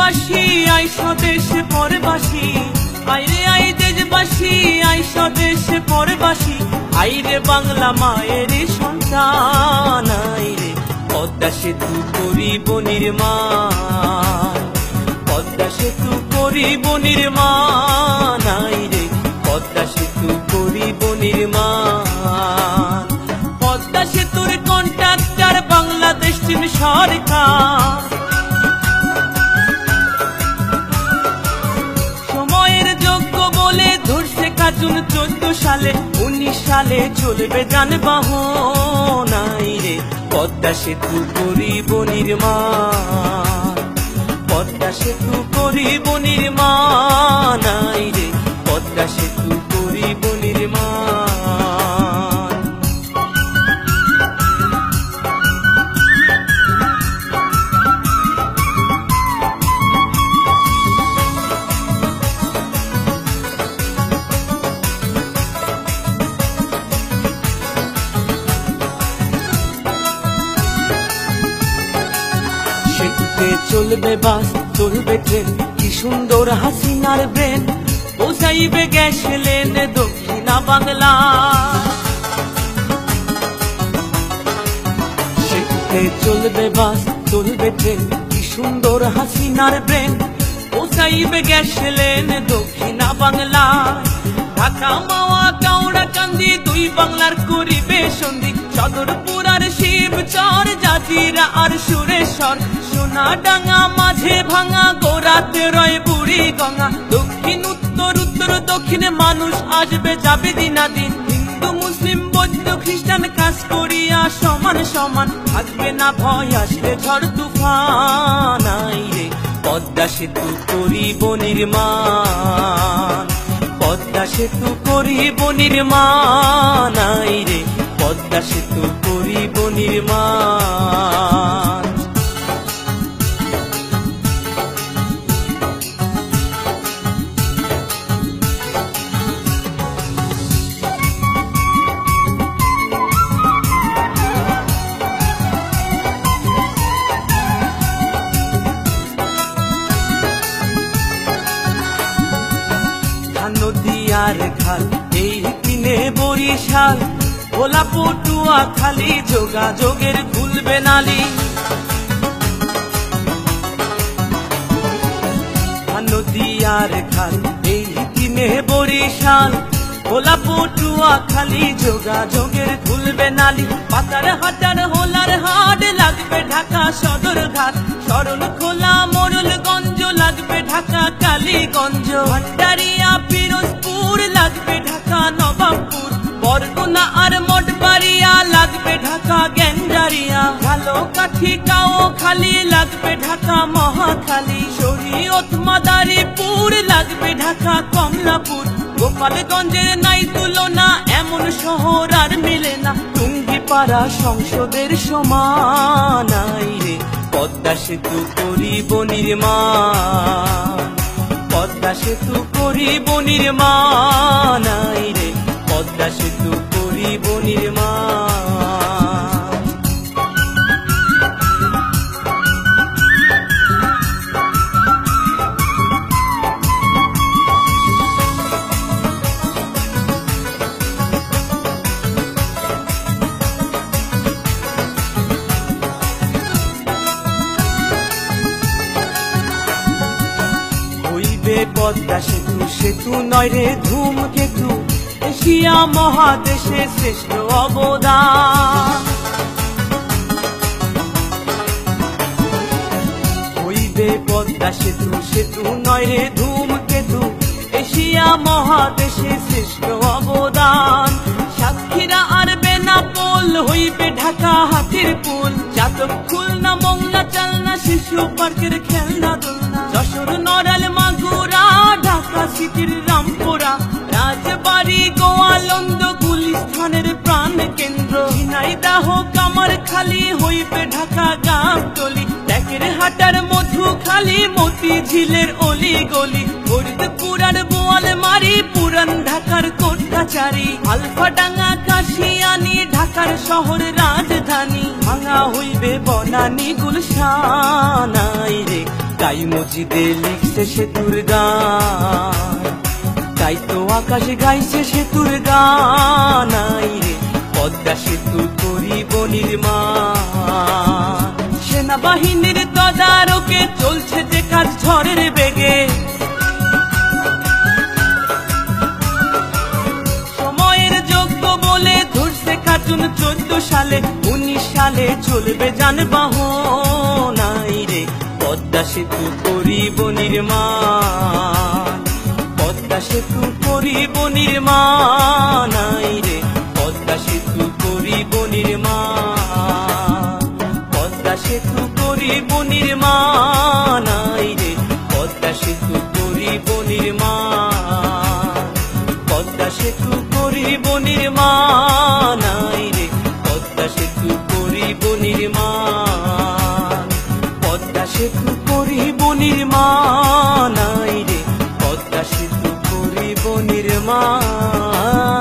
দেশবাসী আই স্বদেশে পরবাসী, আইরে আই দেশবাসী আই স্বদেশে পরবাসী, আইরে বাংলা মায়ের সন্তান, আইরে পদ্মা সেতু করিব নির্মাণ, পদ্মা সেতু করিব নির্মাণ, আইরে পদ্মা সেতু করিব নির্মাণ। পদ্মা সেতুর কন্ট্রাক্টর বাংলাদেশ সরকার, সময়ের যোগ্য বলে ধরছে কাজুন 14 সালে, 19 সালে চলবে যানবাহন, আইরে পদ্মা সেতু করিব নির্মাণ, পদ্মা সেতু করিব নির্মাণ, আইরে পদ্মা সেতু করিব নির্মাণ। সেতুতে চলবে বাস, চলবে ট্রেন, কি সুন্দর হাসিনার ব্রেন, পৌঁছাইবে গ্যাস লেন দক্ষিণা বাংলা। সেতুতে চলবে বাস, চলবে ট্রেন, কি সুন্দর হাসিনার ব্রেন, পৌঁছাইবে গ্যাস লেন দক্ষিণা বাংলা। ঢাকা মাওয়া কাউড়া কান্দি দুই বাংলার করিবে সন্ধি, সদরপুর আর শিবচর, জাজিরা আর সুরেশ্বর, সোনাডাঙ্গা মাঝে ভাঙা, গোরাতে রয় বুড়ি গঙ্গা। দক্ষিণ উত্তর উত্তর দক্ষিণে মানুষ আসবে যাবে দিনাদিন, হিন্দু মুসলিম বৌদ্ধ খ্রিস্টান কাজ করিয়া সমান সমান, থাকবে না ভয় আসলে ঝড় তুফান, আইরে পদ্মা সেতু করিব নির্মাণ, পদ্মা সেতু করিব নির্মাণ, আইরে পদ্মা সেতু করিব নির্মাণ। নদীয়ার খাল এই কিনে বরিশাল, ভোলা পটুয়া খালি যোগাযোগের খুলবে নালি। নদীয়ার খাল এই কিনে বরিশাল, ভোলা পটুয়া খালি যোগাযোগের খুলবে নালি। পাতার হাটার হোলার হাট লাগবে ঢাকা সদর ঘাট, শরণ খোলা মোরলগঞ্জ লাগবে ঢাকা কালীগঞ্জ, ভান্ডারিয়া পিরোজপুর লাগবে ঢাকা নবাবপুর, বরগুনা আর মঠবাড়িয়া লাগবে ঢাকা গেন্ডারিয়া, ভালো কাঠি কাও খালি লাগবে ঢাকা মহাখালী, শরীয়ত মাদারীপুর লাগবে ঢাকা কমলাপুর, গোপালগঞ্জের নাই তুলনা এমন শহর আর মিলে না, টুঙ্গিপাড়া সংসদের সমান, আইরে পদ্মা সেতু করিব নির্মাণ, পদ্মা সেতু করিব নির্মাণ, আইরে পদ্মা সেতু করিব নির্মাণ। পদ্মা সেতু সেতু নয় রে ধূমকেতু, এশিয়া মহাদেশে শ্রেষ্ঠ অবদান, হইবে পদ্মা সেতু সেতু নয় রে ধূমকেতু, এশিয়া মহাদেশে শ্রেষ্ঠ অবদান। সাতক্ষীরা আর বেনাপোল হইবে ঢাকা হাতির পুল, চাতক খুলনা মংলা চালনা শিশু পার্কের খেলনা দোলনা, যশোর নড়াল মাগুরা ঢাকা সিটির রামপুরা, রাজবাড়ি গোয়ালন্দ গুলিস্তানের প্রাণ কেন্দ্র, ঝিনাইদহ কামারখালী হইবে ঢাকা গাবতলী, ট্যাকের হাটার মধুখালী মতিঝিলের অলি গলি, ফরিদপুর আর বোয়ালমারী পুরান ঢাকার কোটকাচারী, আলফাডাঙ্গা কাশিয়ানী ঢাকার শহর রাজধানী, ভাঙা হইবে বনানী গুলশান, আইরে তাই মসজিদে লিখছে সেতুর গান, তাই তো আকাশ গাইছে সেতুর গান। আই রে পদ্মা সেতু করিব নির্মাণ, সেনাবাহিনীর তদারকে চলছে যে কাজ ঝড়ের বেগে। সময়ের যোগ্য বলে ধরছে খাতুন 14 সালে, 19 সালে চলবে যানবাহন। আই রে পদ্মা সেতু করিব নির্মাণ, পদ্মা সেতু করিব নির্মাণ। আই রে পদ্মা সেতু করিব নির্মাণ, পদ্মা সেতু করিব নির্মাণ। আই রে পদ্মা সেতু করিব নির্মাণ, পদ্মা সেতু করিব নির্মাণ। আই রে পদ্মা সেতু করিব নির্মাণ, পদ্মা সেতু করিব নির্মাণ। আই রে পদ্মা সেতু করিব নির্মাণ।